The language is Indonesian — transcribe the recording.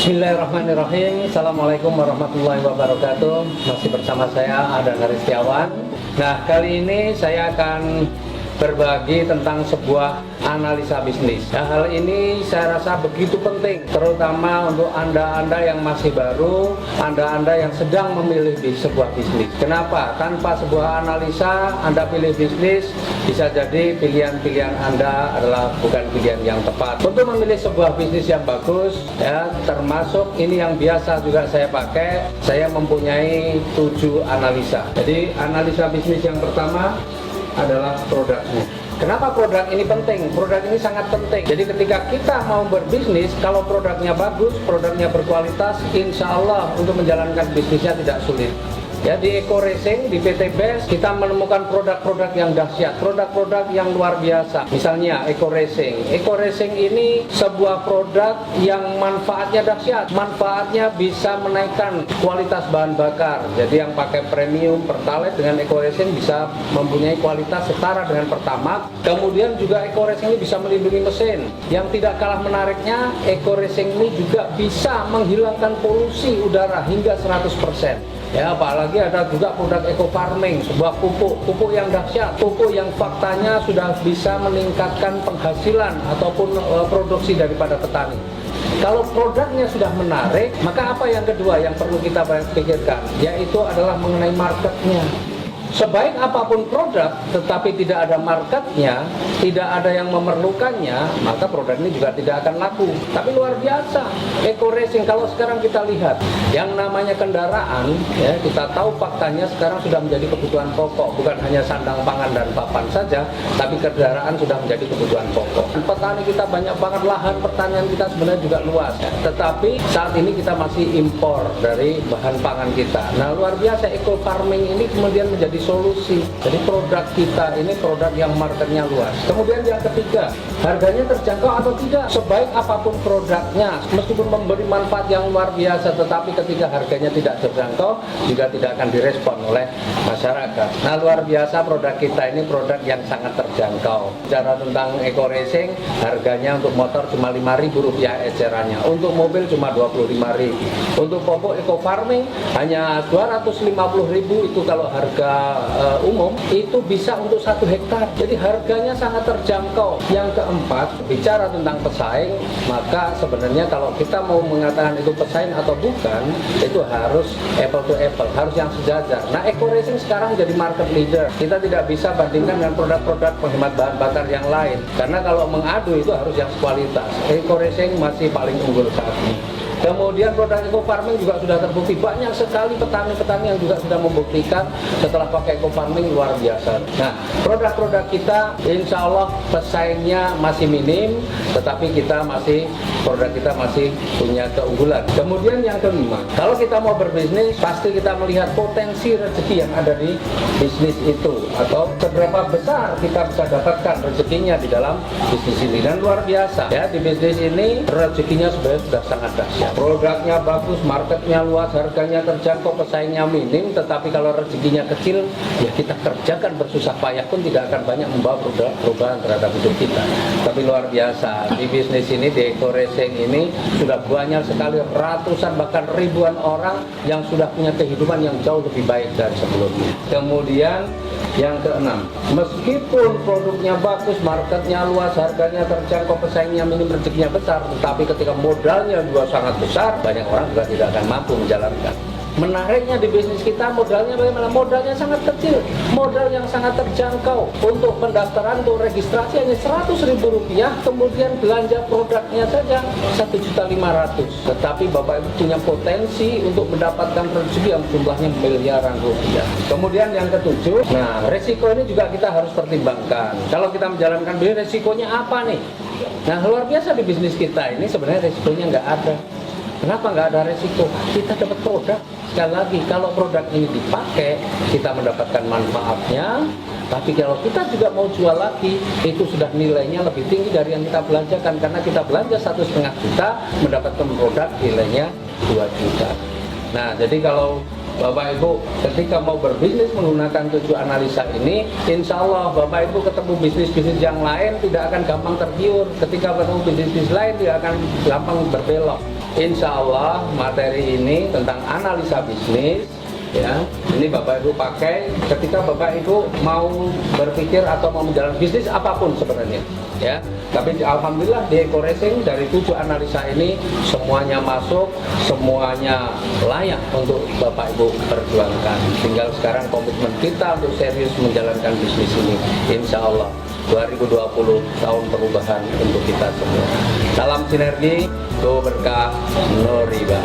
Bismillahirrahmanirrahim. Assalamualaikum warahmatullahi wabarakatuh. Masih bersama saya Adan Haristiawan. Nah, kali ini saya akan berbagi tentang sebuah analisa bisnis. Nah, hal ini saya rasa begitu penting, terutama untuk Anda-Anda yang masih baru, Anda-Anda yang sedang memilih di sebuah bisnis. Kenapa? Tanpa sebuah analisa, Anda pilih bisnis, bisa jadi pilihan-pilihan Anda adalah bukan pilihan yang tepat. Untuk memilih sebuah bisnis yang bagus, ya, termasuk ini yang biasa juga saya pakai, saya mempunyai 7 analisa. Jadi, analisa bisnis yang pertama adalah produknya. Kenapa produk ini penting? Produk ini sangat penting. Jadi ketika kita mau berbisnis, kalau produknya bagus, produknya berkualitas, insya Allah untuk menjalankan bisnisnya tidak sulit. Ya, di Eco Racing, di PT Best, kita menemukan produk-produk yang dahsyat, produk-produk yang luar biasa. Misalnya Eco Racing. Eco Racing ini sebuah produk yang manfaatnya dahsyat. Manfaatnya bisa menaikkan kualitas bahan bakar. Jadi yang pakai premium Pertalite dengan Eco Racing bisa mempunyai kualitas setara dengan Pertamax. Kemudian juga Eco Racing ini bisa melindungi mesin. Yang tidak kalah menariknya, Eco Racing ini juga bisa menghilangkan polusi udara hingga 100%. Ya, apalagi ada juga produk eco farming, sebuah pupuk yang dahsyat, pupuk yang faktanya sudah bisa meningkatkan penghasilan ataupun produksi daripada petani. Kalau produknya sudah menarik, maka apa yang kedua yang perlu kita pikirkan, yaitu adalah mengenai marketnya. Sebaik apapun produk, tetapi tidak ada marketnya, tidak ada yang memerlukannya, maka produk ini juga tidak akan laku. Tapi luar biasa, Eco Racing kalau sekarang kita lihat, yang namanya kendaraan, ya, kita tahu faktanya sekarang sudah menjadi kebutuhan pokok, bukan hanya sandang pangan dan papan saja, tapi kendaraan sudah menjadi kebutuhan pokok. Petani kita banyak banget, lahan pertanian kita sebenarnya juga luas, ya. Tetapi saat ini kita masih impor dari bahan pangan kita. Nah, luar biasa, eco farming ini kemudian menjadi solusi. Jadi produk kita ini produk yang marketnya luas. Kemudian yang ketiga, harganya terjangkau atau tidak. Sebaik apapun produknya, meskipun memberi manfaat yang luar biasa, tetapi ketika harganya tidak terjangkau, juga tidak akan direspon oleh masyarakat. Nah, luar biasa produk kita ini produk yang sangat terjangkau. Bicara tentang Eco Racing, harganya untuk motor cuma Rp5.000 ecerannya. Untuk mobil cuma Rp25.000. Untuk pupuk Eco Farming hanya Rp250.000, itu kalau harga umum itu bisa untuk 1 hektar. Jadi harganya sangat terjangkau. Yang keempat, bicara tentang pesaing, maka sebenarnya kalau kita mau mengatakan itu pesaing atau bukan, itu harus apple to apple, harus yang sejajar. Nah, Eco Racing sekarang jadi market leader. Kita tidak bisa bandingkan dengan produk-produk penghemat bahan bakar yang lain, karena kalau mengadu itu harus yang kualitas. Eco Racing masih paling unggul saat ini. Kemudian produk eco farming juga sudah terbukti, banyak sekali petani-petani yang juga sudah membuktikan setelah pakai eco farming luar biasa. Nah, produk-produk kita insya Allah pesaingnya masih minim, tetapi produk kita masih punya keunggulan. Kemudian yang kelima, kalau kita mau berbisnis, pasti kita melihat potensi rezeki yang ada di bisnis itu, atau seberapa besar kita bisa dapatkan rezekinya di dalam bisnis ini. Dan luar biasa ya, di bisnis ini rezekinya sebenarnya sudah sangat dahsyat. Produknya bagus, marketnya luas, harganya terjangkau, pesaingnya minim, tetapi kalau rezekinya kecil, ya kita kerjakan bersusah payah pun tidak akan banyak membawa perubahan terhadap hidup kita. Tapi luar biasa, di bisnis ini, di Eco Racing ini, sudah banyak sekali, ratusan bahkan ribuan orang yang sudah punya kehidupan yang jauh lebih baik dari sebelumnya. Kemudian yang keenam, meskipun produknya bagus, marketnya luas, harganya terjangkau, pesaingnya minim, rezekinya besar, tetapi ketika modalnya juga sangat besar, banyak orang juga tidak akan mampu menjalankan. Menariknya di bisnis kita, modalnya bagaimana? Modalnya sangat kecil, modal yang sangat terjangkau. Untuk pendaftaran, untuk registrasi hanya Rp100.000, kemudian belanja produknya saja Rp1.500.000. Tetapi Bapak Ibu punya potensi untuk mendapatkan rezeki yang jumlahnya miliaran rupiah. Kemudian yang ketujuh, nah, resiko ini juga kita harus pertimbangkan. Kalau kita menjalankan bisnis, resikonya apa nih? Nah, luar biasa di bisnis kita ini sebenarnya resikonya nggak ada. Kenapa nggak ada resiko? Kita dapat produk. Sekali lagi, kalau produk ini dipakai, kita mendapatkan manfaatnya. Tapi kalau kita juga mau jual lagi, itu sudah nilainya lebih tinggi dari yang kita belanjakan. Karena kita belanja Rp1,5 juta, mendapatkan produk nilainya Rp2 juta. Nah, jadi kalau Bapak Ibu ketika mau berbisnis menggunakan 7 analisa ini, insya Allah Bapak Ibu ketemu bisnis-bisnis yang lain tidak akan gampang tergiur. Ketika ketemu bisnis lain tidak akan gampang berbelok. insya Allah materi ini tentang analisa bisnis, ya, ini Bapak Ibu pakai ketika Bapak Ibu mau berpikir atau mau menjalankan bisnis apapun sebenarnya, ya. Tapi alhamdulillah di Eko Racing dari 7 analisa ini semuanya masuk, semuanya layak untuk Bapak Ibu perjuangkan. Tinggal sekarang komitmen kita untuk serius menjalankan bisnis ini, insya Allah 2020 tahun perubahan untuk kita semua. Salam sinergi, doa berkah, no riba.